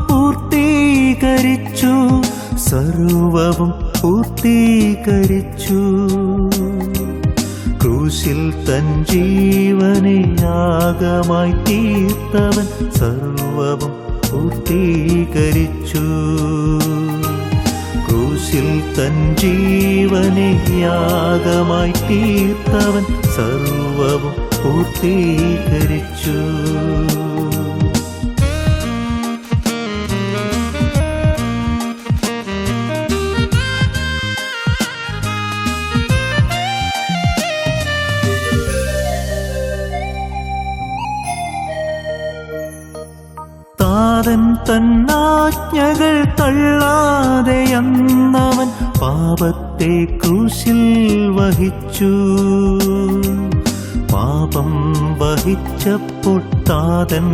പൂർത്തീകരിച്ചു സർവവും പൂർത്തീകരിച്ചു. ക്രൂശിൽ തൻ ജീവനെ യാഗമായി തീർത്തവൻ സർവവും പൂർത്തീകരിച്ചു. ക്രൂശിൽ തൻ ജീവനെ യാഗമായി തീർത്തവൻ സർവവും പൂർത്തീകരിച്ചു. താതൻ തന്നാജ്ഞകൾ തള്ളാതെയന്നവൻ പാപത്തെ ക്രൂശിൽ വഹിച്ചു. പാപം വഹിച്ചപ്പോൾ താതൻ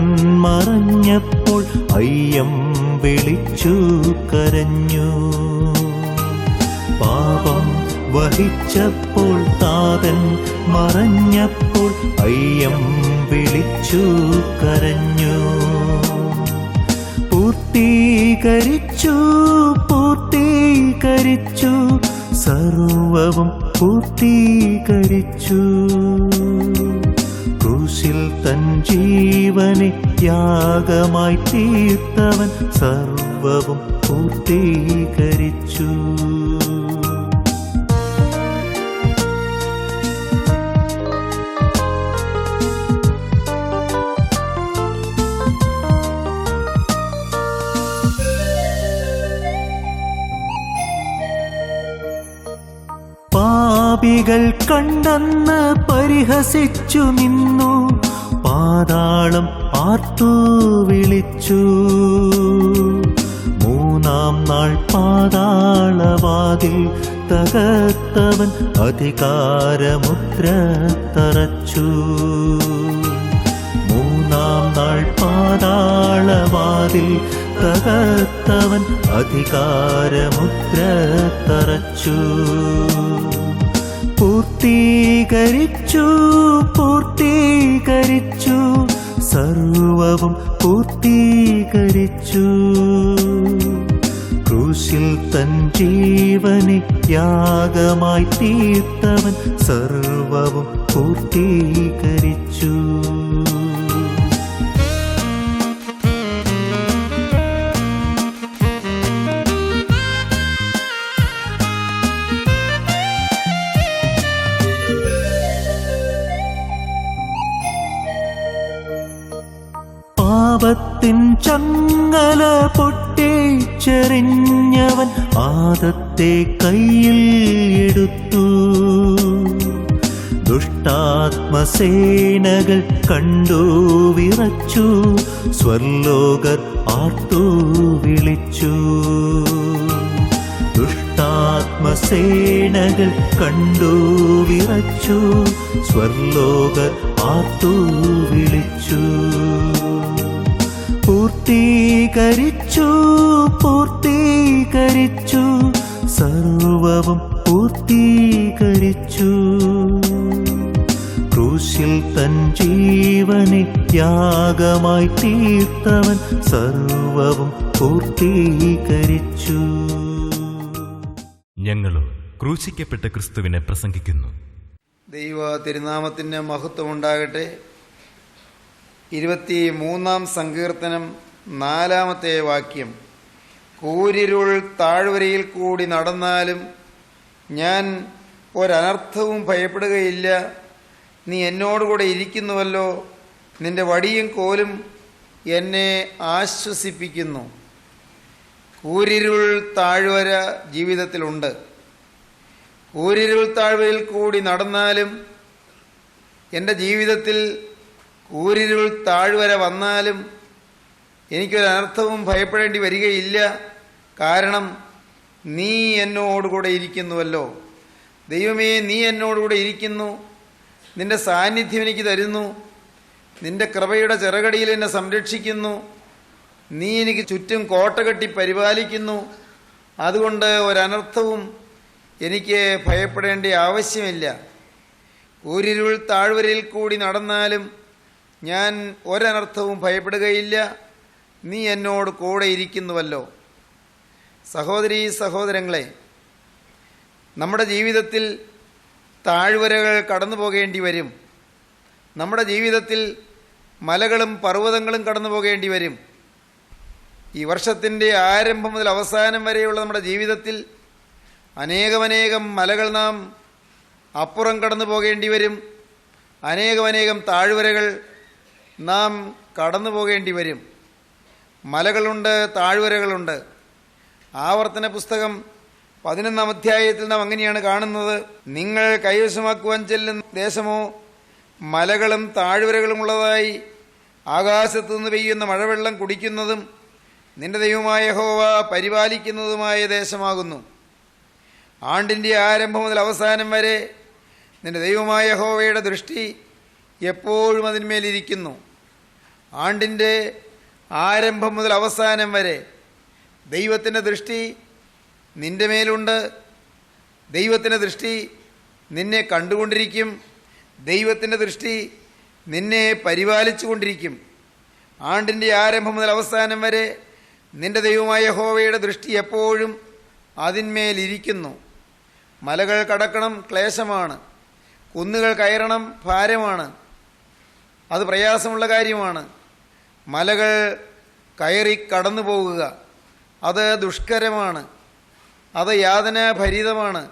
മറഞ്ഞപ്പോൾ അയ്യം വിളിച്ചു കരഞ്ഞു. പാപം വഹിച്ചപ്പോൾ താതൻ മറഞ്ഞപ്പോൾ അയ്യം വിളിച്ചു കരഞ്ഞു. പൂർത്തീകരിച്ചു സർവവും പൂർത്തീകരിച്ചു. ക്രൂശിൽ തൻ ജീവനെ യാഗമായി തീർത്തവൻ സർവവും പൂർത്തീകരിച്ചു. പാപികൾ കണ്ടെന്ന് പരിഹസിച്ചു നിന്നു. പാതാളം ആർത്തു വിളിച്ചു. മൂന്നാം നാൾ പാതാളവാതിൽ തകർത്തവൻ അധികാരമുദ്ര തറച്ചു. മൂന്നാം നാൾ പാതാളവാതിൽ തകർത്തവൻ അധികാരമുദ്ര തറച്ചു. പൂർത്തീകരിച്ചു സർവവും പൂർത്തീകരിച്ചു. ക്രൂശിൽ തൻ ജീവനെ യാഗമായി തീർത്തവൻ സർവവും പൂർത്തീകരിച്ചു. പാപത്തിൻ ചങ്ങല പൊട്ടിച്ചെറിഞ്ഞവൻ ആദത്തെ കയ്യിൽ എടുത്തു. ദുഷ്ടാത്മസേനകൾ കണ്ടു വിറച്ചു. സ്വർലോകർ ആർത്തു വിളിച്ചു. ദുഷ്ടാത്മസേനകൾ കണ്ടു വിറച്ചു. സ്വർലോകർ ആർത്തു വിളിച്ചു. പൂർത്തീകരിച്ചു സർവവും പൂർത്തീകരിച്ചു. ക്രൂശിൽ തൻ ജീവനെ യാഗമായി തീർത്തവൻ സർവവും പൂർത്തീകരിച്ചു. ഞങ്ങളോ ക്രൂശിക്കപ്പെട്ട ക്രിസ്തുവിനെ പ്രസംഗിക്കുന്നു. ദൈവ തിരുനാമത്തിന് മഹത്വം ഉണ്ടാകട്ടെ. 23-ാം സങ്കീർത്തനം 4-ാമത്തെ വാക്യം. കൂരിരുൾ താഴ്വരയിൽ കൂടി നടന്നാലും ഞാൻ ഒരനർത്ഥവും ഭയപ്പെടുകയില്ല. നീ എന്നോടുകൂടെ ഇരിക്കുന്നുവല്ലോ. നിന്റെ വടിയും കോലും എന്നെ ആശ്വസിപ്പിക്കുന്നു. കൂരിരുൾ താഴ്വര ജീവിതത്തിലുണ്ട്. കൂരിരുൾ താഴ്വരയിൽ കൂടി നടന്നാലും, എൻ്റെ ജീവിതത്തിൽ കൂരിരുൾ താഴ്വര വന്നാലും എനിക്കൊരനർത്ഥവും ഭയപ്പെടേണ്ടി വരികയില്ല. കാരണം നീ എന്നോടുകൂടെ ഇരിക്കുന്നുവല്ലോ. ദൈവമേ, നീ എന്നോടുകൂടെ ഇരിക്കുന്നു. നിന്റെ സാന്നിധ്യം എനിക്ക് തരുന്നു. നിന്റെ കൃപയുടെ ചിറകടിയിൽ എന്നെ സംരക്ഷിക്കുന്നു. നീ എനിക്ക് ചുറ്റും കോട്ട കെട്ടി പരിപാലിക്കുന്നു. അതുകൊണ്ട് ഒരനർത്ഥവും എനിക്ക് ഭയപ്പെടേണ്ട ആവശ്യമില്ല. കൂരിരുൾ താഴ്വരയിൽ കൂടി നടന്നാലും ഞാൻ ഒരനർത്ഥവും ഭയപ്പെടുകയില്ല. നീ എന്നോട് കൂടെ ഇരിക്കുന്നുവല്ലോ. സഹോദരീ സഹോദരങ്ങളെ, നമ്മുടെ ജീവിതത്തിൽ താഴ്വരകൾ കടന്നു പോകേണ്ടി വരും. നമ്മുടെ ജീവിതത്തിൽ മലകളും പർവ്വതങ്ങളും കടന്നു പോകേണ്ടി വരും. ഈ വർഷത്തിൻ്റെ ആരംഭം മുതൽ അവസാനം വരെയുള്ള നമ്മുടെ ജീവിതത്തിൽ അനേകമനേകം മലകൾ നാം അപ്പുറം കടന്നു പോകേണ്ടി വരും. അനേകമനേകം താഴ്വരകൾ നാം കടന്നു പോകേണ്ടി വരും. മലകളുണ്ട്, താഴ്വരകളുണ്ട്. ആവർത്തന പുസ്തകം 11-ാം അധ്യായത്തിൽ നാം അങ്ങനെയാണ് കാണുന്നത്. നിങ്ങൾ കൈവശമാക്കുവാൻ ചെല്ലുന്ന ദേശമോ മലകളും താഴ്വരകളും ഉള്ളതായി ആകാശത്തുനിന്ന് പെയ്യുന്ന മഴവെള്ളം കുടിക്കുന്നതും നിന്റെ ദൈവമായ യഹോവ പരിപാലിക്കുന്നതുമായ ദേശമാകുന്നു. ആണ്ടിൻ്റെ ആരംഭം മുതൽ അവസാനം വരെ നിന്റെ ദൈവമായ യഹോവയുടെ ദൃഷ്ടി എപ്പോഴും അതിന്മേലിരിക്കുന്നു. ആണ്ടിൻ്റെ ആരംഭം മുതൽ അവസാനം വരെ ദൈവത്തിൻ്റെ ദൃഷ്ടി നിന്റെ മേലുണ്ട്. ദൈവത്തിൻ്റെ ദൃഷ്ടി നിന്നെ കണ്ടുകൊണ്ടിരിക്കും. ദൈവത്തിൻ്റെ ദൃഷ്ടി നിന്നെ പരിപാലിച്ചു കൊണ്ടിരിക്കും. ആണ്ടിൻ്റെ ആരംഭം മുതൽ അവസാനം വരെ നിന്റെ ദൈവമായ യഹോവയുടെ ദൃഷ്ടി എപ്പോഴും അതിന്മേലിരിക്കുന്നു. മലകൾ കടക്കണം, ക്ലേശമാണ്. കുന്നുകൾ കയറണം, ഭാരമാണ്. അത് പ്രയാസമുള്ള കാര്യമാണ്. മലകൾ കയറി കടന്നു പോകുക അത് ദുഷ്കരമാണ്. അത് യാതനാഭരിതമാണ്.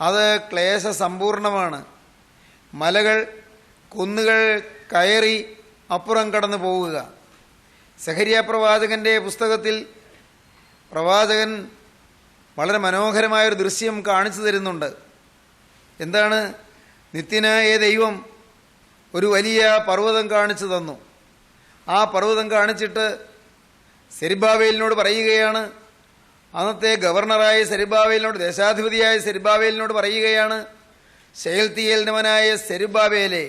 അത് ക്ലേശസമ്പൂർണമാണ്. മലകൾ, കുന്നുകൾ കയറി അപ്പുറം കടന്നു പോവുക. സെഖര്യാ പ്രവാചകൻ്റെ പുസ്തകത്തിൽ പ്രവാചകൻ വളരെ മനോഹരമായൊരു ദൃശ്യം കാണിച്ചു തരുന്നുണ്ട്. എന്താണ്? നിത്യനായ ദൈവം ഒരു വലിയ പർവ്വതം കാണിച്ചു തന്നു. ആ പർവ്വതം കാണിച്ചിട്ട് സെരുബ്ബാബേലിനോട് പറയുകയാണ്, അന്നത്തെ ഗവർണറായ സെരുബ്ബാബേലിനോട്, ദേശാധിപതിയായ സെരുബ്ബാബേലിനോട് പറയുകയാണ്, ശെയൽതീയേലിന്റെ മകനായ സെരുബ്ബാബേലേ,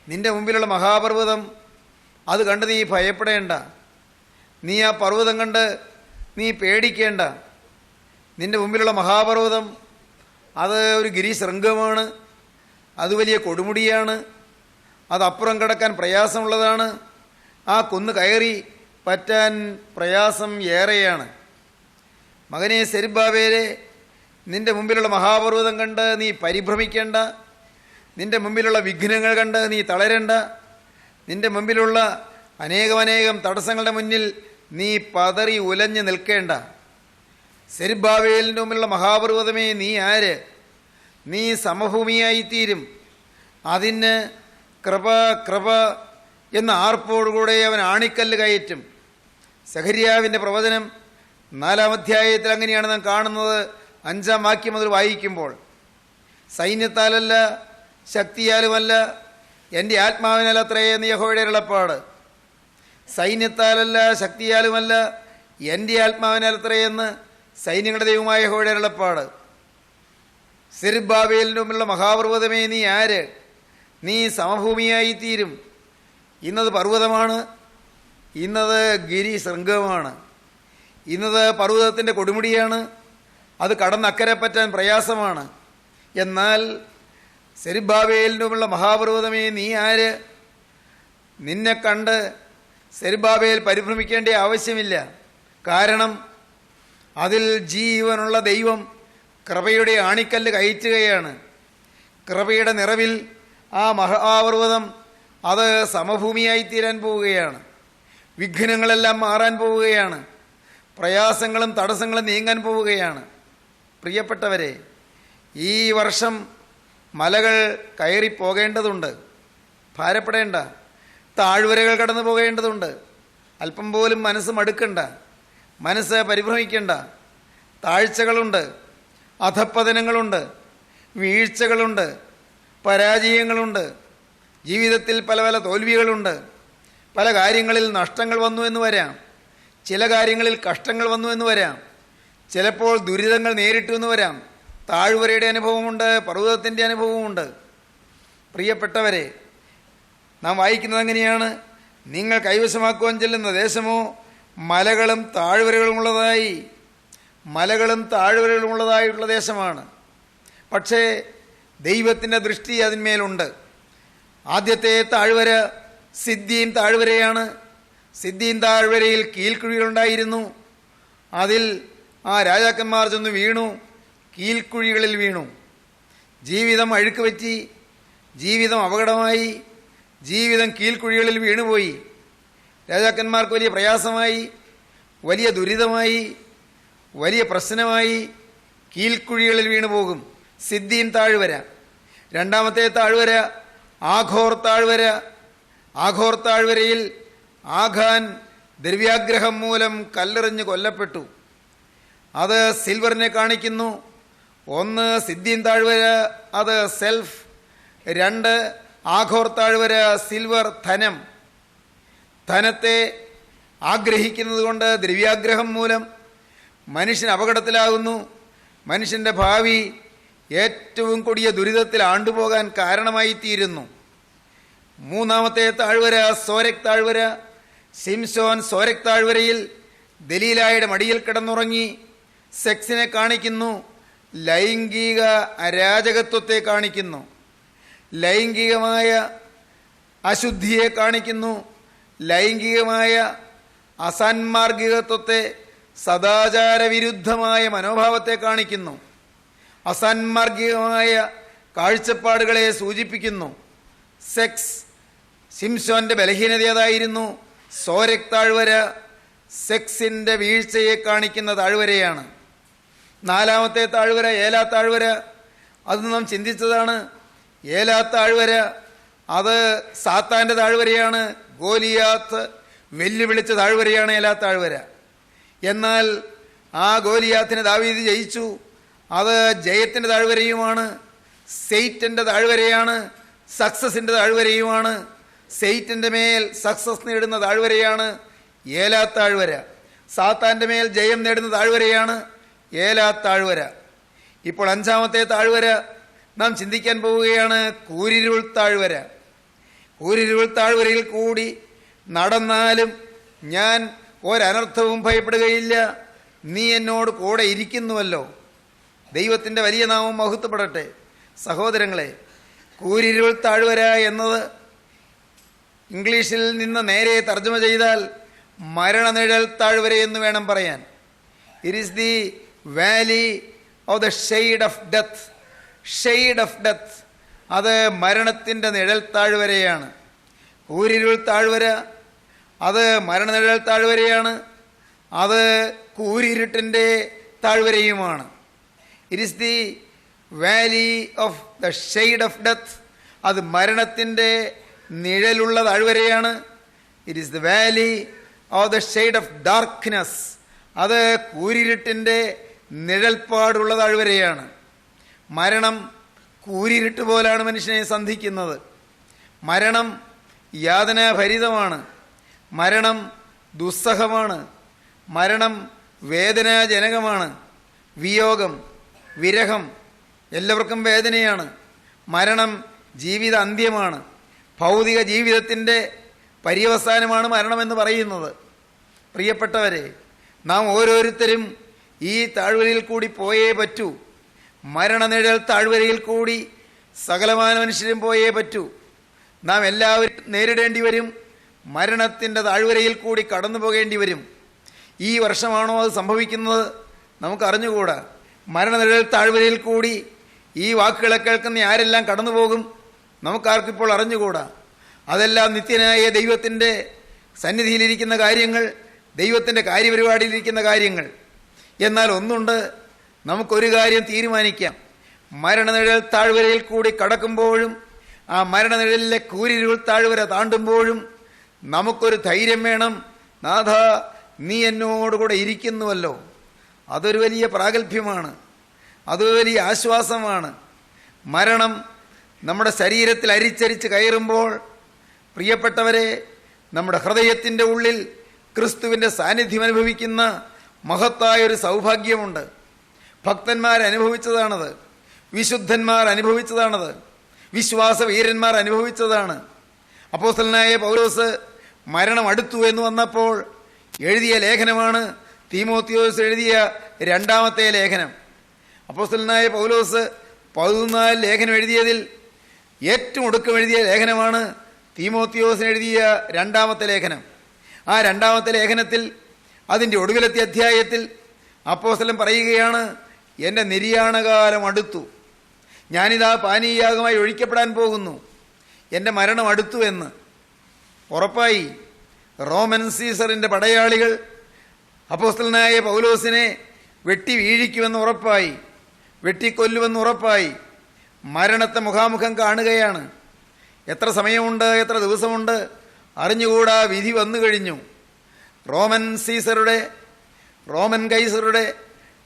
നിന്റെ മുമ്പിലുള്ള മഹാപർവ്വതം അത് കണ്ട് നീ ഭയപ്പെടേണ്ട. നീ ആ പർവ്വതം കണ്ട് നീ പേടിക്കേണ്ട. നിന്റെ മുമ്പിലുള്ള മഹാപർവ്വതം അത് ഒരു ഗിരിശൃംഗമാണ്. അത് വലിയ കൊടുമുടിയാണ്. അത് അപ്പുറം കടക്കാൻ പ്രയാസമുള്ളതാണ്. ആ കുന്ന് കയറി പറ്റാൻ പ്രയാസം ഏറെയാണ്. മകനെ സെരുബ്ബാബേലേ, നിന്റെ മുമ്പിലുള്ള മഹാപർവ്വതം കണ്ട് നീ പരിഭ്രമിക്കേണ്ട. നിന്റെ മുമ്പിലുള്ള വിഘ്നങ്ങൾ കണ്ട് നീ തളരേണ്ട. നിന്റെ മുമ്പിലുള്ള അനേകമനേകം തടസ്സങ്ങളുടെ മുന്നിൽ നീ പതറി ഉലഞ്ഞു നിൽക്കേണ്ട. സെരുബ്ബാബേലിൻ്റെ മുമ്പിലുള്ള മഹാപർവ്വതമേ, നീ ആര്? നീ സമഭൂമിയായിത്തീരും. അതിന് കൃപ കൃപ എന്ന ആർപ്പോടുകൂടെ അവൻ ആണിക്കല്ല് കയറ്റും. സെഖര്യാവിൻ്റെ പ്രവചനം 4-ാം അധ്യായത്തിൽ അങ്ങനെയാണ് നാം കാണുന്നത്. 5-ാം വാക്യം മുതൽ വായിക്കുമ്പോൾ, സൈന്യത്താലല്ല ശക്തിയാലുമല്ല എൻ്റെ ആത്മാവിനാൽ അത്രയേ എന്ന് യഹോവയുടെ അരുളപ്പാട്. സൈന്യത്താലല്ല ശക്തിയാലുമല്ല എൻ്റെ ആത്മാവിനാൽ അത്രയെന്ന് സൈന്യങ്ങളുടെ ദൈവമായ യഹോവയുടെ അരുളപ്പാട്. സെരുബ്ബാബേലിൻ്റെ മുമ്പിലുള്ള മഹാപർവ്വതമേ, നീ ആര്? നീ സമഭൂമിയായിത്തീരും. ഇന്നത് പർവ്വതമാണ്, ഇന്നത് ഗിരിശൃംഗമാണ്, ഇന്നത് പർവ്വതത്തിൻ്റെ കൊടുമുടിയാണ്. അത് കടന്നക്കരെ പറ്റാൻ പ്രയാസമാണ്. എന്നാൽ സെരുബ്ബാബേലിൻ്റെ മുമ്പിലുള്ള മഹാപർവ്വതമേ, നീ ആര്? നിന്നെ കണ്ട് സെരുബ്ബാബേൽ പരിഭ്രമിക്കേണ്ട ആവശ്യമില്ല. കാരണം അതിൽ ജീവനുള്ള ദൈവം കൃപയുടെ ആണിക്കല്ല് കയറ്റുകയാണ്. കൃപയുടെ നിറവിൽ ആ മഹാപർവ്വതം അത് സമഭൂമിയായിത്തീരാൻ പോവുകയാണ്. വിഘ്നങ്ങളെല്ലാം മാറാൻ പോവുകയാണ്. പ്രയാസങ്ങളും തടസ്സങ്ങളും നീങ്ങാൻ പോവുകയാണ്. പ്രിയപ്പെട്ടവരെ, ഈ വർഷം മലകൾ കയറിപ്പോകേണ്ടതുണ്ട്. ഭാരപ്പെടേണ്ട. താഴ്വരകൾ കടന്നു പോകേണ്ടതുണ്ട്. അല്പം പോലും മനസ്സ് മടുക്കണ്ട. മനസ്സ് പരിഭ്രമിക്കേണ്ട. താഴ്ചകളുണ്ട്, അധപ്പതനങ്ങളുണ്ട്, വീഴ്ചകളുണ്ട്, പരാജയങ്ങളുണ്ട്. ജീവിതത്തിൽ പല പല തോൽവികളുണ്ട്. പല കാര്യങ്ങളിൽ നഷ്ടങ്ങൾ വന്നു എന്ന് വരാം, ചില കാര്യങ്ങളിൽ കഷ്ടങ്ങൾ വന്നു എന്ന് വരാം, ചിലപ്പോൾ ദുരിതങ്ങൾ നേരിട്ടു എന്ന് വരാം. താഴ്വരയുടെ അനുഭവമുണ്ട്, പർവ്വതത്തിൻ്റെ അനുഭവമുണ്ട്. പ്രിയപ്പെട്ടവരെ, നാം വായിക്കുന്നത് എങ്ങനെയാണ്? നിങ്ങൾ കൈവശമാക്കുവാൻ ചെല്ലുന്ന ദേശമോ മലകളും താഴ്വരകളുമുള്ളതായിട്ടുള്ള ദേശമാണ്. പക്ഷേ ദൈവത്തിൻ്റെ ദൃഷ്ടി അതിന്മേലുണ്ട്. ആദ്യത്തെ താഴ്വര സിദ്ദീം താഴ്വരയാണ്. സിദ്ദീം താഴ്വരയിൽ കീൽക്കുഴികളുണ്ടായിരുന്നു. അതിൽ ആ രാജാക്കന്മാർ ചെന്ന് വീണു, കീൽക്കുഴികളിൽ വീണു. ജീവിതം അഴുക്ക് പറ്റി, ജീവിതം അപകടമായി, ജീവിതം കീൽക്കുഴികളിൽ വീണുപോയി. രാജാക്കന്മാർക്ക് വലിയ പ്രയാസമായി, വലിയ ദുരിതമായി, വലിയ പ്രശ്നമായി. കീൽക്കുഴികളിൽ വീണുപോകും. സിദ്ദീം താഴ്വര. രണ്ടാമത്തെ താഴ്വര ആഘോർ താഴ്വര. ആഘോർ താഴ്വരയിൽ ആഖാൻ ദ്രവ്യാഗ്രഹം മൂലം കല്ലെറിഞ്ഞ് കൊല്ലപ്പെട്ടു. അത് സിൽവറിനെ കാണിക്കുന്നു. ഒന്ന് സിദ്ദീം താഴ്വര, അത് സെൽഫ്. രണ്ട് ആഘോർ താഴ്വര, സിൽവർ, ധനം. ധനത്തെ ആഗ്രഹിക്കുന്നത് കൊണ്ട് ദ്രവ്യാഗ്രഹം മൂലം മനുഷ്യൻ അപകടത്തിലാകുന്നു. മനുഷ്യൻ്റെ ഭാവി ഏറ്റവും കൊടിയ ദുരിതത്തിൽ ആണ്ടുപോകാൻ കാരണമായി തീരുന്നു. മൂന്നാമത്തെ താഴ്വര സോരക് താഴ്വര. സിംസോൻ സോരക് താഴ്വരയിൽ ദലീലായുടെ മടിയിൽ കിടന്നുറങ്ങി. സെക്സിനെ കാണിക്കുന്നു, ലൈംഗിക അരാജകത്വത്തെ കാണിക്കുന്നു, ലൈംഗികമായ അശുദ്ധിയെ കാണിക്കുന്നു, ലൈംഗികമായ അസാൻമാർഗികത്വത്തെ, സദാചാരവിരുദ്ധമായ മനോഭാവത്തെ കാണിക്കുന്നു, അസാൻമാർഗികമായ കാഴ്ചപ്പാടുകളെ സൂചിപ്പിക്കുന്നു. സെക്സ്, സിംസോന്റെ ബലഹീനത അതായിരുന്നു. സോരക് താഴ്വര സെക്സിൻ്റെ വീഴ്ചയെ കാണിക്കുന്ന താഴ്വരയാണ്. നാലാമത്തെ താഴ്വര ഏലാ താഴ്വര. അത് നാം ചിന്തിച്ചതാണ്. ഏലാ താഴ്വര അത് സാത്താൻ്റെ താഴ്വരയാണ്. ഗോലിയാത്ത് വെല്ലുവിളിച്ച താഴ്വരയാണ് ഏലാ താഴ്വര. എന്നാൽ ആ ഗോലിയാത്തിനെ ദാവീദ് ജയിച്ചു. അത് ജയത്തിൻ്റെ താഴ്വരയുമാണ്, സെയ്റ്റൻ്റെ താഴ്വരയാണ്, സക്സസിൻ്റെ താഴ്വരയുമാണ്. സെയ്റ്റൻ്റെ മേൽ സക്സസ് നേടുന്ന താഴ്വരയാണ് ഏലാ താഴ്വര. സാത്താൻ്റെ മേൽ ജയം നേടുന്ന താഴ്വരയാണ് ഏലാ താഴ്വര. ഇപ്പോൾ അഞ്ചാമത്തെ താഴ്വര നാം ചിന്തിക്കാൻ പോവുകയാണ്, കൂരിരുൾ താഴ്വര. കൂരിരുൾ താഴ്വരയിൽ കൂടി നടന്നാലും ഞാൻ ഒരനർത്ഥവും ഭയപ്പെടുകയില്ല, നീ എന്നോട് കൂടെ ഇരിക്കുന്നുവല്ലോ. ദൈവത്തിൻ്റെ വലിയ നാമം മഹത്വപ്പെടട്ടെ. സഹോദരങ്ങളെ, കൂരിരുൾ താഴ്വര എന്നത് ഇംഗ്ലീഷിൽ നിന്ന് നേരെ തർജ്ജമ ചെയ്താൽ മരണനിഴൽ താഴ്വര എന്ന് വേണം പറയാൻ. It is the valley of the shade of death. Shade of death, അത് മരണത്തിൻ്റെ നിഴൽ താഴ്വരയാണ്. കൂരിരുൾ താഴ്വര അത് മരണനിഴൽ താഴ്വരയാണ്, അത് കൂരിരുട്ടിൻ്റെ താഴ്വരയുമാണ്. It is the valley of the shade of death, അത് മരണത്തിൻ്റെ നിഴലുള്ള താഴ്വരയാണ്. It is the valley of the shade of darkness, അത് കൂരിരുട്ടിൻ്റെ നിഴൽപ്പാടുള്ള താഴ്വരയാണ്. മരണം കൂരിരുട്ട് പോലാണ് മനുഷ്യനെ സന്ധിക്കുന്നത്. മരണം യാതനാഭരിതമാണ്, മരണം ദുസ്സഹമാണ്, മരണം വേദനാജനകമാണ്. വിയോഗം, വിരഹം എല്ലാവർക്കും വേദനയാണ്. മരണം ജീവിത അന്ത്യമാണ്. ഭൗതിക ജീവിതത്തിൻ്റെ പര്യവസാനമാണ് മരണമെന്ന് പറയുന്നത്. പ്രിയപ്പെട്ടവരെ, നാം ഓരോരുത്തരും ഈ താഴ്വരയിൽ കൂടി പോയേ പറ്റൂ. മരണനിഴൽ താഴ്വരയിൽ കൂടി സകലമാന മനുഷ്യരും പോയേ പറ്റൂ. നാം എല്ലാവരും നേരിടേണ്ടി വരും. മരണത്തിൻ്റെ താഴ്വരയിൽ കൂടി കടന്നു പോകേണ്ടി വരും. ഈ വർഷമാണോ അത് സംഭവിക്കുന്നത് നമുക്കറിഞ്ഞുകൂടാ. മരണനിഴൽ താഴ്വരയിൽ കൂടി ഈ വാക്കുകളെ കേൾക്കുന്ന ആരെല്ലാം കടന്നു പോകും നമുക്കാർക്കിപ്പോൾ അറിഞ്ഞുകൂടാ. അതെല്ലാം നിത്യനായ ദൈവത്തിൻ്റെ സന്നിധിയിലിരിക്കുന്ന കാര്യങ്ങൾ, ദൈവത്തിൻ്റെ കാര്യപരിപാടിയിലിരിക്കുന്ന കാര്യങ്ങൾ. എന്നാൽ ഒന്നുണ്ട്, നമുക്കൊരു കാര്യം തീരുമാനിക്കാം. മരണനിഴൽ താഴ്വരയിൽ കൂടി കടക്കുമ്പോഴും ആ മരണനിഴലിലെ കൂരിരുൾ താഴ്വര താണ്ടുമ്പോഴും നമുക്കൊരു ധൈര്യം വേണം. നാഥ, നീ എന്നോടുകൂടെ ഇരിക്കുന്നുവല്ലോ. അതൊരു വലിയ പ്രാഗൽഭ്യമാണ്, അതൊരു വലിയ ആശ്വാസമാണ്. മരണം നമ്മുടെ ശരീരത്തിൽ അരിച്ചരിച്ച് കയറുമ്പോൾ പ്രിയപ്പെട്ടവരെ, നമ്മുടെ ഹൃദയത്തിൻ്റെ ഉള്ളിൽ ക്രിസ്തുവിൻ്റെ സാന്നിധ്യം അനുഭവിക്കുന്ന മഹത്തായൊരു സൗഭാഗ്യമുണ്ട്. ഭക്തന്മാരനുഭവിച്ചതാണത്, വിശുദ്ധന്മാർ അനുഭവിച്ചതാണത്, വിശ്വാസ വീരന്മാർ അനുഭവിച്ചതാണ്. അപ്പോസ്തലനായ പൗലോസ് മരണം അടുത്തു എന്ന് വന്നപ്പോൾ എഴുതിയ ലേഖനമാണ് തീമോത്തിയോസ് എഴുതിയ രണ്ടാമത്തെ ലേഖനം. അപ്പോസ്തലനായ പൗലോസ് 14 ലേഖനം എഴുതിയതിൽ ഏറ്റവും ഒടുക്കം എഴുതിയ ലേഖനമാണ് തീമോത്തിയോസിന് എഴുതിയ രണ്ടാമത്തെ ലേഖനം. ആ രണ്ടാമത്തെ ലേഖനത്തിൽ അതിൻ്റെ ഒടുവിലത്തെ അധ്യായത്തിൽ അപ്പോസ്തലൻ പറയുകയാണ്, എൻ്റെ നിര്യാണകാലം അടുത്തു, ഞാനിതാ പാനീയാഗമായി ഒഴിക്കപ്പെടാൻ പോകുന്നു, എൻ്റെ മരണം അടുത്തു എന്ന്. ഉറപ്പായി റോമൻ സീസറിൻ്റെ പടയാളികൾ അപ്പോസ്തലനായ പൗലോസിനെ വെട്ടി വീഴിക്കുമെന്ന് ഉറപ്പായി, വെട്ടിക്കൊല്ലുമെന്ന് ഉറപ്പായി. മരണത്തെ മുഖാമുഖം കാണുകയാണ്. എത്ര സമയമുണ്ട്, എത്ര ദിവസമുണ്ട് അറിഞ്ഞുകൂടാ, വിധി വന്നു കഴിഞ്ഞു. റോമൻ കൈസറുടെ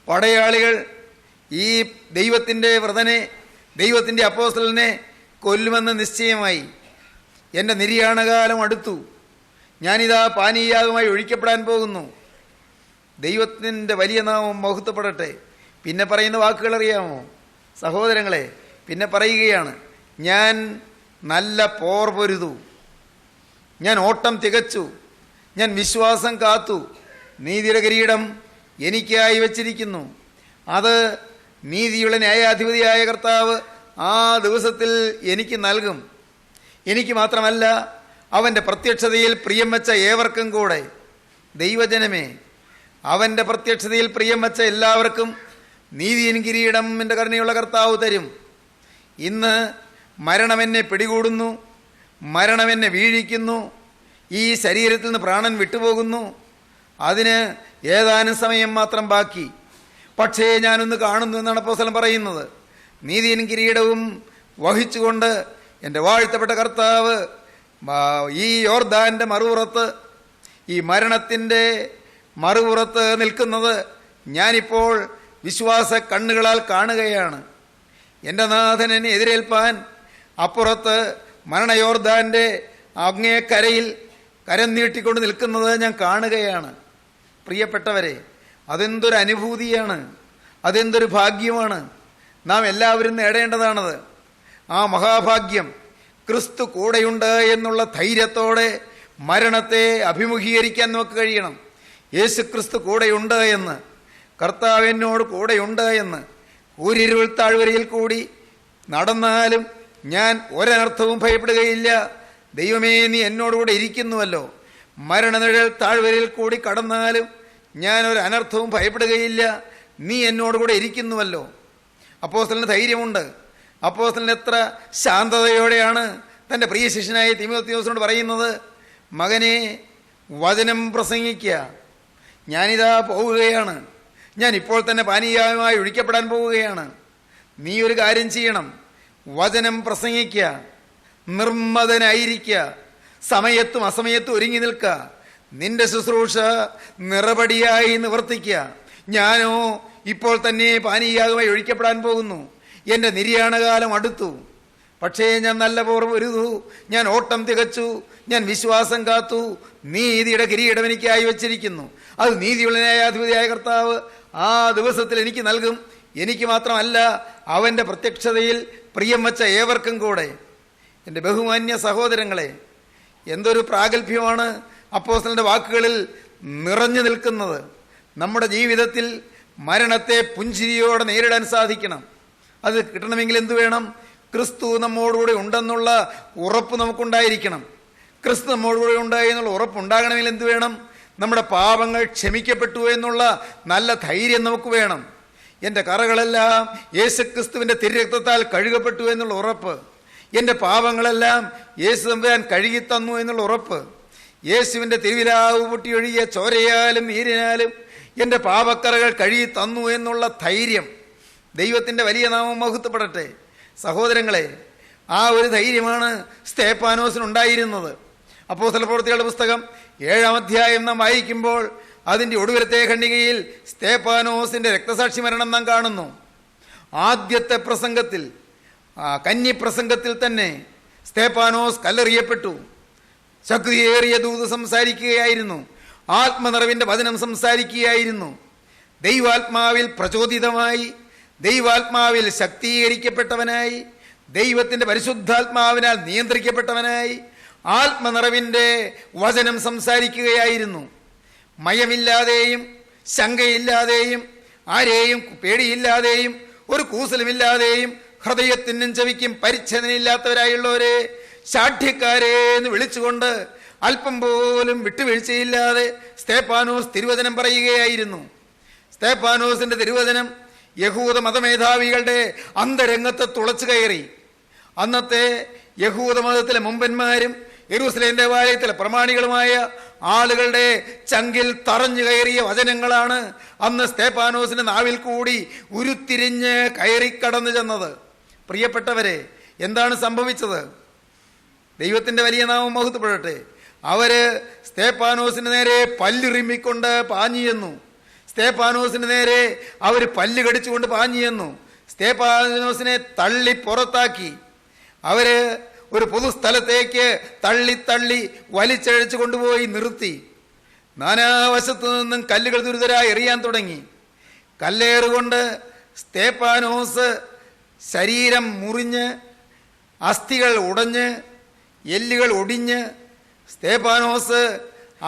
പടയാളികൾ ഈ ദൈവത്തിൻ്റെ വ്രതനെ, ദൈവത്തിൻ്റെ അപ്പോസ്തലനെ കൊല്ലുമെന്ന് നിശ്ചയമായി. എൻ്റെ നിര്യാണകാലം അടുത്തു, ഞാനിതാ പാനീയാഗമായി ഒഴിക്കപ്പെടാൻ പോകുന്നു. ദൈവത്തിൻ്റെ വലിയ നാമം മഹത്വപ്പെടട്ടെ. പിന്നെ പറയുന്ന വാക്കുകൾ അറിയാമോ സഹോദരങ്ങളെ? പിന്നെ പറയുകയാണ്, ഞാൻ നല്ല പോർ പൊരുതു, ഞാൻ ഓട്ടം തികച്ചു, ഞാൻ വിശ്വാസം കാത്തു, നീതിയുടെ കിരീടം എനിക്കായി വച്ചിരിക്കുന്നു, അത് നീതിയുള്ള ന്യായാധിപതിയായ കർത്താവ് ആ ദിവസത്തിൽ എനിക്ക് നൽകും. എനിക്ക് മാത്രമല്ല, അവൻ്റെ പ്രത്യക്ഷതയിൽ പ്രിയം വച്ച ഏവർക്കും കൂടെ. ദൈവജനമേ, അവൻ്റെ പ്രത്യക്ഷതയിൽ പ്രിയം വച്ച എല്ലാവർക്കും നീതിயின் കിരീടം എൻ്റെ കരുണയുള്ള കർത്താവ് തരും. ഇന്ന് മരണമെന്നെ പിടികൂടുന്നു, മരണമെന്നെ വീഴിക്കുന്നു, ഈ ശരീരത്തിൽ നിന്ന് പ്രാണൻ വിട്ടുപോകുന്നു. അതിന് ഏതാനും സമയം മാത്രം ബാക്കി. പക്ഷേ ഞാനൊന്ന് കാണുന്നു എന്നാണ് അപ്പോസ്തലൻ പറയുന്നത്. നീതിயின் കിരീടവും വഹിച്ചുകൊണ്ട് എൻ്റെ വാഴ്ത്തപ്പെട്ട കർത്താവ് ഈ യോർദാൻ്റെ മറുപുറത്ത്, ഈ മരണത്തിൻ്റെ മറുപുറത്ത് നിൽക്കുന്നത് ഞാനിപ്പോൾ വിശ്വാസ കണ്ണുകളാൽ കാണുകയാണ്. എൻ്റെ നാഥൻ എന്നെ എതിരേൽപ്പാൻ അപ്പുറത്ത് മരണയോർദാൻ്റെ അങ്ങേ കരയിൽ കരം നീട്ടിക്കൊണ്ട് നിൽക്കുന്നത് ഞാൻ കാണുകയാണ്. പ്രിയപ്പെട്ടവരെ, അതെന്തൊരു അനുഭൂതിയാണ്, അതെന്തൊരു ഭാഗ്യമാണ്. നാം എല്ലാവരും നേടേണ്ടതാണത്. ആ മഹാഭാഗ്യം, ക്രിസ്തു കൂടെയുണ്ട് എന്നുള്ള ധൈര്യത്തോടെ മരണത്തെ അഭിമുഖീകരിക്കാൻ നമുക്ക് കഴിയണം. യേശു ക്രിസ്തു കൂടെയുണ്ട് എന്ന്, കർത്താവ് എന്നോട് കൂടെയുണ്ട് എന്ന്. ഊരിരുൾ താഴ്വരയിൽ കൂടി നടന്നാലും ഞാൻ ഒരനർത്ഥവും ഭയപ്പെടുകയില്ല. ദൈവമേ, നീ എന്നോടുകൂടെ ഇരിക്കുന്നുവല്ലോ. മരണനിഴൽ താഴ്വരയിൽ കൂടി കടന്നാലും ഞാൻ ഒരു അനർത്ഥവും ഭയപ്പെടുകയില്ല, നീ എന്നോടുകൂടെ ഇരിക്കുന്നുവല്ലോ. അപ്പോസ്തലന് ധൈര്യമുണ്ട്. അപ്പോസ്തലൻ എത്ര ശാന്തതയോടെയാണ് തൻ്റെ പ്രിയ ശിഷ്യനായ തീമോത്തിയോസിനോട് പറയുന്നത്, മകനെ, വചനം പ്രസംഗിക്കുക, ഞാനിതാ പോവുകയാണ്, ഞാൻ ഇപ്പോൾ തന്നെ പാനീയമായി ഒഴിക്കപ്പെടാൻ പോവുകയാണ്. നീ ഒരു കാര്യം ചെയ്യണം, വചനം പ്രസംഗിക്കുക, നിർമ്മതനായിരിക്കുക, സമയത്തും അസമയത്തും ഒരുങ്ങി നിൽക്കുക, നിന്റെ ശുശ്രൂഷ നിറപടിയായി നിവർത്തിക്കുക. ഞാനോ ഇപ്പോൾ തന്നെ പാനീയമായി ഒഴിക്കപ്പെടാൻ പോകുന്നു, എൻ്റെ നിര്യാണകാലം അടുത്തു. പക്ഷേ ഞാൻ നല്ല പോർ പൊരുതു, ഞാൻ ഓട്ടം തികച്ചു, ഞാൻ വിശ്വാസം കാത്തു, നീതിയുടെ കിരീടം എനിക്കായി വച്ചിരിക്കുന്നു. അത് നീതിയുള്ള ന്യായാധിപതിയായ കർത്താവ് ആ ദിവസത്തിൽ എനിക്ക് നൽകും. എനിക്ക് മാത്രമല്ല, അവൻ്റെ പ്രത്യക്ഷതയിൽ പ്രിയം വച്ച ഏവർക്കും കൂടെ. എൻ്റെ ബഹുമാന്യ സഹോദരങ്ങളെ, എന്തൊരു പ്രാഗൽഭ്യമാണ് അപ്പോസ്തലൻ്റെ വാക്കുകളിൽ നിറഞ്ഞു നിൽക്കുന്നത്. നമ്മുടെ ജീവിതത്തിൽ മരണത്തെ പുഞ്ചിരിയോടെ നേരിടാൻ സാധിക്കണം. അത് കിട്ടണമെങ്കിൽ എന്തു വേണം? ക്രിസ്തു നമ്മോടുകൂടെ ഉണ്ടെന്നുള്ള ഉറപ്പ് നമുക്കുണ്ടായിരിക്കണം. ക്രിസ്തു നമ്മോടുകൂടെ ഉണ്ടായി എന്നുള്ള ഉറപ്പുണ്ടാകണമെങ്കിൽ എന്തു വേണം? നമ്മുടെ പാപങ്ങൾ ക്ഷമിക്കപ്പെട്ടു എന്നുള്ള നല്ല ധൈര്യം നമുക്ക് വേണം. എൻ്റെ കറകളെല്ലാം യേശുക്രിസ്തുവിൻ്റെ തിരുരക്തത്താൽ കഴുകപ്പെട്ടു എന്നുള്ള ഉറപ്പ്, എൻ്റെ പാപങ്ങളെല്ലാം യേശു തമ്പുരാൻ കഴുകി തന്നു എന്നുള്ള ഉറപ്പ്, യേശുവിൻ്റെ തിരുവിലാവ് പൊട്ടിയൊഴുകിയ ചോരയാലും നീരിനാലും എൻ്റെ പാപക്കറകൾ കഴുകി തന്നു എന്നുള്ള ധൈര്യം. ദൈവത്തിൻ്റെ വലിയ നാമം മഹത്വപ്പെടട്ടെ. സഹോദരങ്ങളെ, ആ ഒരു ധൈര്യമാണ് സ്തേഫാനോസിനുണ്ടായിരുന്നത്. അപ്പോസ്തലപ്രവൃത്തികളുടെ പുസ്തകം 7-ാം അധ്യായം നാം വായിക്കുമ്പോൾ അതിൻ്റെ ഒടുവിലത്തെ ഖണ്ഡികയിൽ സ്തേഫാനോസിൻ്റെ രക്തസാക്ഷി മരണം നാം കാണുന്നു. ആദ്യത്തെ പ്രസംഗത്തിൽ, കന്യപ്രസംഗത്തിൽ തന്നെ സ്തേഫാനോസ് കല്ലെറിയപ്പെട്ടു. ശക്തിയേറിയ ദൂത് സംസാരിക്കുകയായിരുന്നു. ആത്മനിറവിൻ്റെ വചനം സംസാരിക്കുകയായിരുന്നു. ദൈവാത്മാവിൽ പ്രചോദിതമായി, ദൈവാത്മാവിൽ ശക്തീകരിക്കപ്പെട്ടവനായി, ദൈവത്തിൻ്റെ പരിശുദ്ധാത്മാവിനാൽ നിയന്ത്രിക്കപ്പെട്ടവനായി ആത്മനിറവിൻ്റെ വചനം സംസാരിക്കുകയായിരുന്നു. മയമില്ലാതെയും ശങ്കയില്ലാതെയും ആരെയും പേടിയില്ലാതെയും ഒരു കൂസലുമില്ലാതെയും ഹൃദയത്തിനും ചെവിക്കും പരിച്ഛേദനയില്ലാത്തവരായുള്ളവരെ, ശാഠ്യക്കാരെ എന്ന് വിളിച്ചുകൊണ്ട് അല്പം പോലും വിട്ടുവീഴ്ചയില്ലാതെ സ്തേഫാനോസ് തിരുവചനം പറയുകയായിരുന്നു. സ്തേഫാനോസിന്റെ തിരുവചനം യഹൂദ മതമേധാവികളുടെ അന്തരംഗത്ത് തുളച്ചു കയറി. അന്നത്തെ യഹൂദ മതത്തിലെ മുമ്പന്മാരും യെരൂശലേം ദേവാലയത്തിലെ പ്രമാണികളുമായ ആളുകളുടെ ചങ്കിൽ തറഞ്ഞു കയറിയ വചനങ്ങളാണ് അന്ന് സ്തേഫാനോസിന്റെ നാവിൽ കൂടി ഉരുത്തിരിഞ്ഞ് കയറി കടന്നു ചെന്നത്. പ്രിയപ്പെട്ടവരെ, എന്താണ് സംഭവിച്ചത്? ദൈവത്തിൻ്റെ വലിയ നാമം മഹത്വപ്പെടട്ടെ. അവര് സ്തേഫാനോസിന് നേരെ പല്ലിറിമ്മിക്കൊണ്ട് പാഞ്ഞു ചെന്നു. സ്തേഫാനോസിന് നേരെ അവർ പല്ല് കടിച്ചുകൊണ്ട് പാഞ്ഞു ചെന്നു. സ്തേഫാനോസിനെ തള്ളി പുറത്താക്കി. അവര് ഒരു പൊതുസ്ഥലത്തേക്ക് തള്ളി വലിച്ചഴച്ചു കൊണ്ടുപോയി നിർത്തി. നാനാവശത്തു നിന്നും കല്ലുകൾ ദുരിതരായി എറിയാൻ തുടങ്ങി. കല്ലേറുകൊണ്ട് സ്തേഫാനോസ് ശരീരം മുറിഞ്ഞ്, അസ്ഥികൾ ഉടഞ്ഞ്, എല്ലുകൾ ഒടിഞ്ഞ് സ്തേഫാനോസ്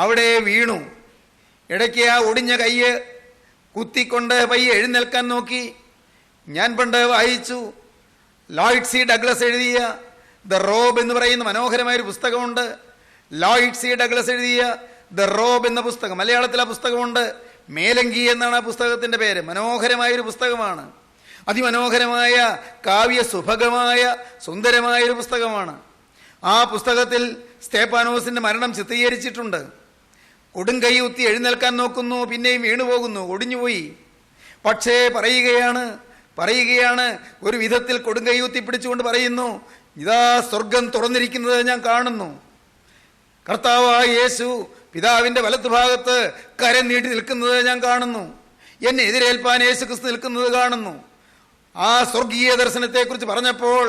അവിടെ വീണു. ഇടയ്ക്ക് ആ ഒടിഞ്ഞ കയ്യ് കുത്തിക്കൊണ്ട് പയ്യെ എഴുന്നേൽക്കാൻ നോക്കി. ഞാൻ പണ്ട് വായിച്ചു, ലോയിഡ് സി ഡഗ്ലസ് എഴുതിയ ദ റോബ് എന്ന് പറയുന്ന മനോഹരമായൊരു പുസ്തകമുണ്ട്. ലോയിഡ് സി ഡഗ്ലസ് എഴുതിയ ദ റോബ് എന്ന പുസ്തകം, മലയാളത്തിൽ ആ പുസ്തകമുണ്ട്. മേലങ്കി എന്നാണ് ആ പുസ്തകത്തിൻ്റെ പേര്. മനോഹരമായൊരു പുസ്തകമാണ്. അതിമനോഹരമായ കാവ്യ സുഭഗമായ സുന്ദരമായൊരു പുസ്തകമാണ്. ആ പുസ്തകത്തിൽ സ്തേഫാനോസിന്റെ മരണം ചിത്രീകരിച്ചിട്ടുണ്ട്. കൊടുങ്കൈ കുത്തി എഴുന്നേൽക്കാൻ നോക്കുന്നു, പിന്നെയും വീണുപോകുന്നു, ഒടിഞ്ഞുപോയി. പക്ഷേ പറയുകയാണ് ഒരു വിധത്തിൽ കൊടുങ്കൈ കുത്തി പിടിച്ചുകൊണ്ട് പറയുന്നു, ഇതാ സ്വർഗം തുറന്നിരിക്കുന്നത് ഞാൻ കാണുന്നു. കർത്താവായ യേശു പിതാവിൻ്റെ വലത്തുഭാഗത്ത് കരം നീട്ടി നിൽക്കുന്നത് ഞാൻ കാണുന്നു. എന്നെ എതിരേൽപ്പാൻ യേശു ക്രിസ്തു നിൽക്കുന്നത് കാണുന്നു. ആ സ്വർഗീയ ദർശനത്തെക്കുറിച്ച് പറഞ്ഞപ്പോൾ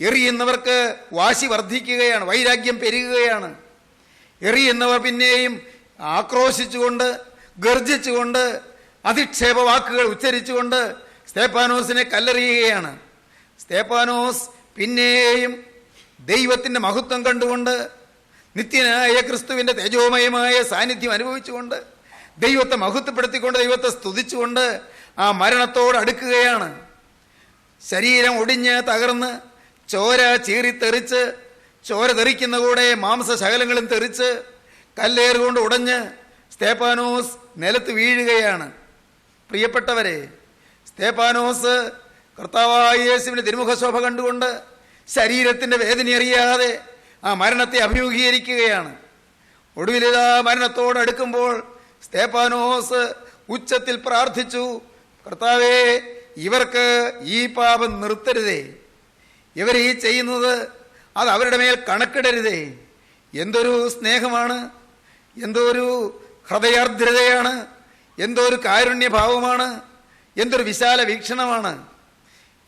എറിയുന്നവർക്ക് വാശി വർദ്ധിക്കുകയാണ്, വൈരാഗ്യം പെരുകുകയാണ്. എറിയുന്നവർ പിന്നെയും ആക്രോശിച്ചുകൊണ്ട്, ഗർജിച്ചുകൊണ്ട്, അധിക്ഷേപ വാക്കുകൾ ഉച്ചരിച്ചുകൊണ്ട് സ്തേഫാനോസിനെ കല്ലെറിയുകയാണ്. സ്തേഫാനോസ് പിന്നെയും ദൈവത്തിൻ്റെ മഹത്വം കണ്ടുകൊണ്ട്, നിത്യനായ ക്രിസ്തുവിൻ്റെ തേജോമയമായ സാന്നിധ്യം അനുഭവിച്ചുകൊണ്ട്, ദൈവത്തെ മഹത്വപ്പെടുത്തിക്കൊണ്ട്, ദൈവത്തെ സ്തുതിച്ചുകൊണ്ട് ആ മരണത്തോട് അടുക്കുകയാണ്. ശരീരം ഒടിഞ്ഞ് തകർന്ന്, ചോര ചീറിത്തെറിച്ച്, ചോര തെറിക്കുന്ന കൂടെ മാംസശകലങ്ങളും തെറിച്ച്, കല്ലേറുകൊണ്ട് ഉടഞ്ഞ് സ്തേഫാനോസ് നിലത്ത് വീഴുകയാണ്. പ്രിയപ്പെട്ടവരെ, സ്തേഫാനോസ് കർത്താവായ യേശുവിൻ്റെ തിരുമുഖശോഭ കണ്ടുകൊണ്ട് ശരീരത്തിൻ്റെ വേദന അറിയാതെ ആ മരണത്തെ അഭിമുഖീകരിക്കുകയാണ്. ഒടുവിലിതാ മരണത്തോടടുക്കുമ്പോൾ സ്തേഫാനോസ് ഉച്ചത്തിൽ പ്രാർത്ഥിച്ചു, കർത്താവേ, ഇവർക്ക് ഈ പാപം നിർത്തരുതേ, ഇവർ ഈ ചെയ്യുന്നത് അത് അവരുടെ മേൽ കണക്കിടരുതേ. എന്തൊരു സ്നേഹമാണ്, എന്തൊരു ഹൃദയാർദ്രതയാണ്, എന്തൊരു കാരുണ്യഭാവമാണ്, എന്തൊരു വിശാല വീക്ഷണമാണ്.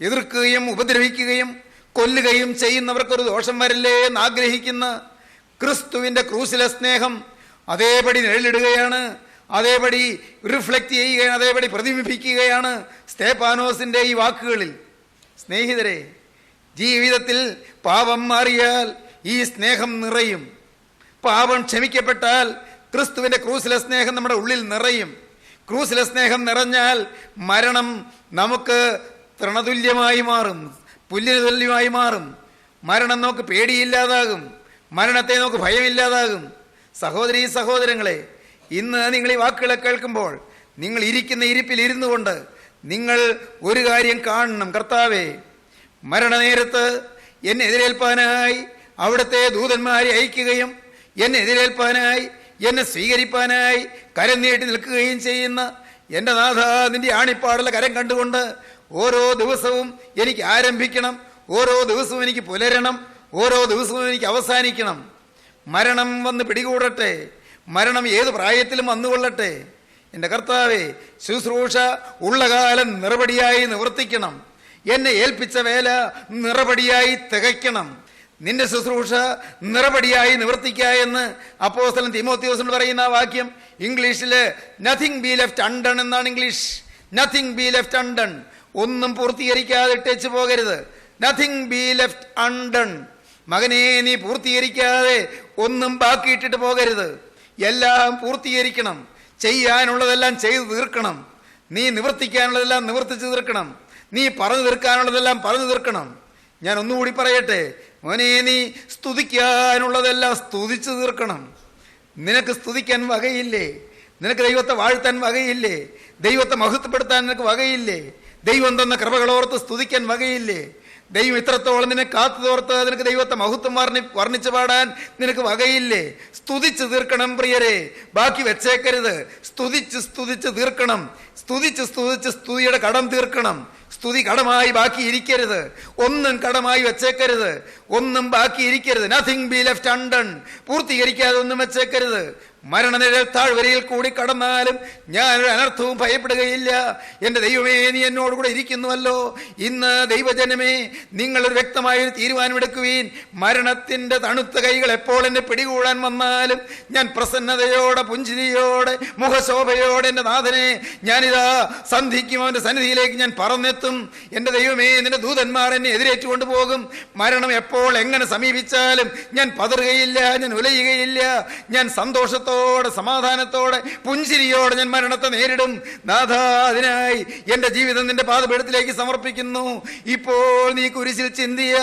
എതിർക്കുകയും ഉപദ്രവിക്കുകയും കൊല്ലുകയും ചെയ്യുന്നവർക്കൊരു ദോഷം വരില്ലേ എന്ന് ആഗ്രഹിക്കുന്ന ക്രിസ്തുവിൻ്റെ ക്രൂശിലെ സ്നേഹം അതേപടി നിഴലിടുകയാണ്, അതേപടി റിഫ്ലക്റ്റ് ചെയ്യുകയാണ്, അതേപടി പ്രതിബിംബിക്കുകയാണ് സ്തേഫാനോസിൻ്റെ ഈ വാക്കുകളിൽ. സ്നേഹിതരെ, ജീവിതത്തിൽ പാപം മാറിയാൽ ഈ സ്നേഹം നിറയും. പാപം ക്ഷമിക്കപ്പെട്ടാൽ ക്രിസ്തുവിൻ്റെ ക്രൂശിലെ സ്നേഹം നമ്മുടെ ഉള്ളിൽ നിറയും. ക്രൂശിലെ സ്നേഹം നിറഞ്ഞാൽ മരണം നമുക്ക് തൃണതുല്യമായി മാറും, പുല്ലിന് തുല്യമായി മാറും. മരണം നമുക്ക് പേടിയില്ലാതാകും, മരണത്തെ നമുക്ക് ഭയമില്ലാതാകും. സഹോദരീ സഹോദരങ്ങളെ, ഇന്ന് നിങ്ങൾ ഈ വാക്കുകളെ കേൾക്കുമ്പോൾ നിങ്ങൾ ഇരിക്കുന്ന ഇരിപ്പിൽ ഇരുന്നു കൊണ്ട് നിങ്ങൾ ഒരു കാര്യം കാണണം. കർത്താവേ, മരണനേരത്ത് എന്നെ എതിരേൽപ്പാനായി അവിടുത്തെ ദൂതന്മാരെ അയക്കുകയും എന്നെ എതിരേൽപ്പാനായി എന്നെ സ്വീകരിപ്പാനായി കരം നീട്ടി നിൽക്കുകയും ചെയ്യുന്ന എൻ്റെ നാഥ, നിൻ്റെ ആണിപ്പാടുള്ള കരം കണ്ടുകൊണ്ട് ഓരോ ദിവസവും എനിക്ക് ആരംഭിക്കണം, ഓരോ ദിവസവും എനിക്ക് പുലരണം, ഓരോ ദിവസവും എനിക്ക് അവസാനിക്കണം. മരണം വന്ന് പിടികൂടട്ടെ, മരണം ഏത് പ്രായത്തിലും വന്നുകൊള്ളട്ടെ. എൻ്റെ കർത്താവേ, ശുശ്രൂഷ ഉള്ള കാലം നിറപടിയായി നിവർത്തിക്കണം. എന്നെ ഏൽപ്പിച്ച വേല നിറപടിയായി തികയ്ക്കണം. നിന്റെ ശുശ്രൂഷ നിറപടിയായി നിവർത്തിക്കുക എന്ന് അപ്പോസ്തലൻ തീമോത്തിയോസിനോട് പറയുന്ന ആ വാക്യം ഇംഗ്ലീഷിൽ നത്തിങ് ബി ലെഫ്റ്റ് അൺഡൺ എന്നാണ് English. Nothing be left undone, ഒന്നും പൂർത്തീകരിക്കാതെ ഇട്ടേച്ച് പോകരുത്. Nothing be left undone. മകനെ, നീ പൂർത്തീകരിക്കാതെ ഒന്നും ബാക്കിയിട്ടിട്ട് പോകരുത്. എല്ലാം പൂർത്തീകരിക്കണം. ചെയ്യാനുള്ളതെല്ലാം ചെയ്തു തീർക്കണം. നീ നിവർത്തിക്കാനുള്ളതെല്ലാം നിവർത്തിച്ചു തീർക്കണം. നീ പറഞ്ഞു തീർക്കാനുള്ളതെല്ലാം പറഞ്ഞു തീർക്കണം. ഞാൻ ഒന്നുകൂടി പറയട്ടെ, മോനെ, നീ സ്തുതിക്കാനുള്ളതെല്ലാം സ്തുതിച്ചു തീർക്കണം. നിനക്ക് സ്തുതിക്കാൻ വകയില്ലേ? നിനക്ക് ദൈവത്തെ വാഴ്ത്താൻ വകയില്ലേ? ദൈവത്തെ മഹത്വപ്പെടുത്താൻ നിനക്ക് വകയില്ലേ? ദൈവം തന്ന കൃപകളോർത്ത് സ്തുതിക്കാൻ വകയില്ലേ? ദൈവം ഇത്രത്തോളം നിന്നെ കാത്തു തോർത്ത് നിനക്ക് ദൈവത്തെ മഹത്വം വർണ്ണിച്ചു പാടാൻ നിനക്ക് വകയില്ലേ? സ്തുതിച്ച് തീർക്കണം പ്രിയരെ, ബാക്കി വെച്ചേക്കരുത്. സ്തുതിച്ച് തീർക്കണം. സ്തുതിച്ച് സ്തുതിയുടെ കടം തീർക്കണം. സ്തുതി കടമായി ബാക്കി ഇരിക്കരുത്. ഒന്നും കടമായി വെച്ചേക്കരുത്. ഒന്നും ബാക്കി ഇരിക്കരുത്. Nothing be left undone. പൂർത്തീകരിക്കാതെ ഒന്നും വെച്ചേക്കരുത്. മരണനിഴൽ താഴ്വരയിൽ കൂടി കടന്നാലും ഞാനൊരു അനർത്ഥവും ഭയപ്പെടുകയില്ല. എൻ്റെ ദൈവമേ, നീ എന്നോടുകൂടെ ഇരിക്കുന്നുവല്ലോ. ഇന്ന് ദൈവജനമേ, നിങ്ങളൊരു വ്യക്തമായൊരു തീരുമാനമെടുക്കുവീൻ. മരണത്തിൻ്റെ തണുത്ത കൈകൾ എപ്പോൾ എന്നെ പിടികൂടാൻ വന്നാലും ഞാൻ പ്രസന്നതയോടെ, പുഞ്ചിരിയോടെ, മുഖശോഭയോടെ എൻ്റെ നാഥനെ ഞാനിതാ സന്ധിക്കും. അവൻ്റെ സന്നിധിയിലേക്ക് ഞാൻ പറന്നെത്തും. എൻ്റെ ദൈവമേ, നിന്റെ ദൂതന്മാർ എന്നെ എതിരേറ്റുകൊണ്ട് പോകും. മരണം എപ്പോൾ എങ്ങനെ സമീപിച്ചാലും ഞാൻ പതറുകയില്ല, ഞാൻ ഉലയുകയില്ല. ഞാൻ സന്തോഷത്തോടെ, സമാധാനത്തോടെ, പുഞ്ചിരിയോടെ ഞാൻ മരണത്തെ നേരിടും. നാഥ, അതിനായി എൻ്റെ ജീവിതം നിന്റെ പാദപീഠത്തിലേക്ക് സമർപ്പിക്കുന്നു. ഇപ്പോൾ നീ കുരിശിൽ ചിന്തിയ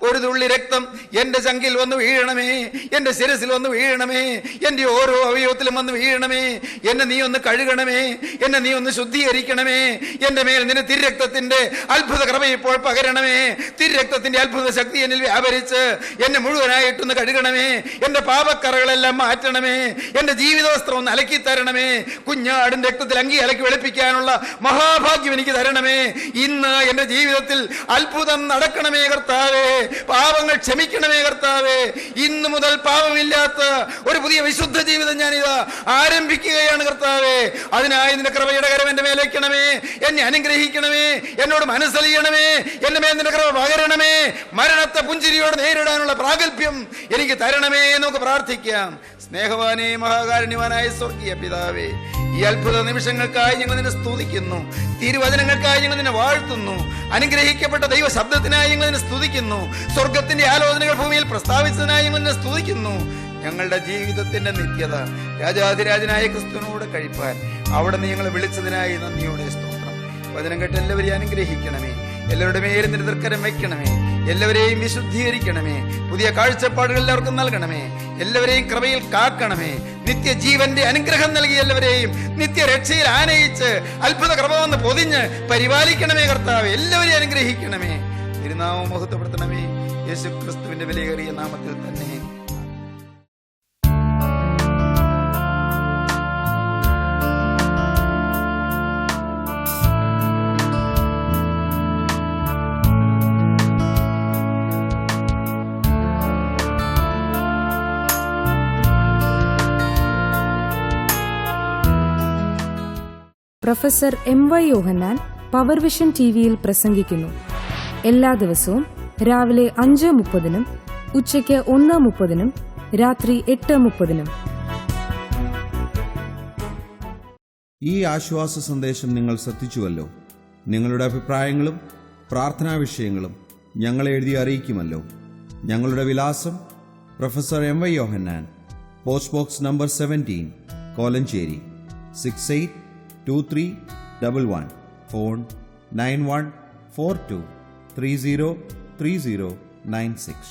ഒരു തുള്ളി രക്തം എൻ്റെ ചങ്കിൽ വന്ന് വീഴണമേ, എൻ്റെ ശിരസിൽ വന്ന് വീഴണമേ, എൻ്റെ ഓരോ അവയവത്തിലും വന്ന് വീഴണമേ. എന്നെ നീ ഒന്ന് കഴുകണമേ, എന്നെ നീ ഒന്ന് ശുദ്ധീകരിക്കണമേ. എൻ്റെ മേൽ നിന്റെ തിരുരക്തത്തിന്റെ അത്ഭുത കൃപ ഇപ്പോൾ പകരണമേ. തിരുരക്തത്തിന്റെ അത്ഭുത ശക്തി എന്നിൽ വ്യാപരിച്ച് എന്നെ മുഴുവനായിട്ടൊന്ന് കഴുകണമേ. എൻ്റെ പാപക്കറകളെല്ലാം മാറ്റണമേ. എന്റെ ജീവിതവസ്ത്രം ഒന്ന് അലക്കി തരണമേ. കുഞ്ഞാടിന്റെ രക്തത്തിൽ അങ്കി അലക്കി വെളുപ്പിക്കാനുള്ള മഹാഭാഗ്യം എനിക്ക് തരണമേ. ഇന്ന് എന്റെ ജീവിതത്തിൽ അത്ഭുതം നടക്കണമേ കർത്താവേ. പാപങ്ങൾ ക്ഷമിക്കണമേ കർത്താവേ. ഇന്നു മുതൽ പാപമില്ലാത്ത ഒരു പുതിയ വിശുദ്ധ ജീവിതം ഞാനിതാ ആരംഭിക്കുകയാണ് കർത്താവേ. അതിനായി നിന്റെ കൃപയുടെ കരം എന്റെ മേൽ വയ്ക്കണമേ. എന്നെ അനുഗ്രഹിക്കണമേ. എന്നോട് മനസ്സലിയണമേ. എന്റെ മേൽ നിന്റെ കൃപ പകരണമേ. മരണത്തെ പുഞ്ചിരിയോട് നേരിടാനുള്ള പ്രാഗൽഭ്യം എനിക്ക് തരണമേ. നമുക്ക് പ്രാർത്ഥിക്കാം. സ്നേഹവാനേ, മഹാകാരുണ്യവാനായ സ്വർഗീയ പിതാവേ, ഈ അത്ഭുത നിമിഷങ്ങൾക്കായി ഞങ്ങൾ നിന്നെ സ്തുതിക്കുന്നു. തിരുവചനങ്ങൾക്കായി ഞങ്ങൾ നിന്നെ വാഴ്ത്തുന്നു. അനുഗ്രഹിക്കപ്പെട്ട ദൈവ ശബ്ദത്തിനായി ഞങ്ങൾ നിന്നെ സ്തുതിക്കുന്നു. സ്വർഗത്തിന്റെ ആലോചനകൾ ഭൂമിയിൽ പ്രസ്താവിച്ചതിനായി ഞങ്ങൾ നിന്നെ സ്തുതിക്കുന്നു. ഞങ്ങളുടെ ജീവിതത്തിന്റെ നിത്യത രാജാധിരാജനായ ക്രിസ്തുവിനോട് കഴിപ്പാൻ അവിടെ നിന്ന് ഞങ്ങളെ വിളിച്ചതിനായി നന്ദിയോടെ സ്തോത്രം. വചനം കേട്ട് എല്ലാവരെയും അനുഗ്രഹിക്കണമേ. എല്ലാവരുടെ മേലും നിന്റെ തൃക്കരം വയ്ക്കണമേ. എല്ലാവരെയും വിശുദ്ധീകരിക്കണമേ. പുതിയ കാഴ്ചപ്പാടുകൾ എല്ലാവർക്കും നൽകണമേ. എല്ലാവരെയും കൃപയിൽ കാക്കണമേ. നിത്യജീവന്റെ അനുഗ്രഹം നൽകി എല്ലാവരെയും നിത്യരക്ഷയിൽ ആനയിച്ച് അത്ഭുത കൃപ വന്ന് പൊതിഞ്ഞ് പരിപാലിക്കണമേ കർത്താവേ. എല്ലാവരെയും അനുഗ്രഹിക്കണമേ. തിരുനാമം മഹത്വപ്പെടുത്തണമേ. യേശു ക്രിസ്തുവിന്റെ വിലയേറിയ നാമത്തിൽ തന്നെ. Professor M.Y. യോഹന്നാൻ പവർ വിഷൻ ടിവിയിൽ പ്രസംഗിക്കുന്നു. എല്ലാ ദിവസവും രാവിലെ 5:30, ഉച്ചയ്ക്ക് 1:30, രാത്രി 8:30. ഈ ആശ്വാസ സന്ദേശം നിങ്ങൾ ശ്രദ്ധിച്ചുവല്ലോ. നിങ്ങളുടെ അഭിപ്രായങ്ങളും പ്രാർത്ഥനാ വിഷയങ്ങളും ഞങ്ങളെ എഴുതി അറിയിക്കുമല്ലോ. ഞങ്ങളുടെ വിലാസം: professor M.Y. Yohannan, post box number 17, Kolenchery 682311. Phone 9142303096.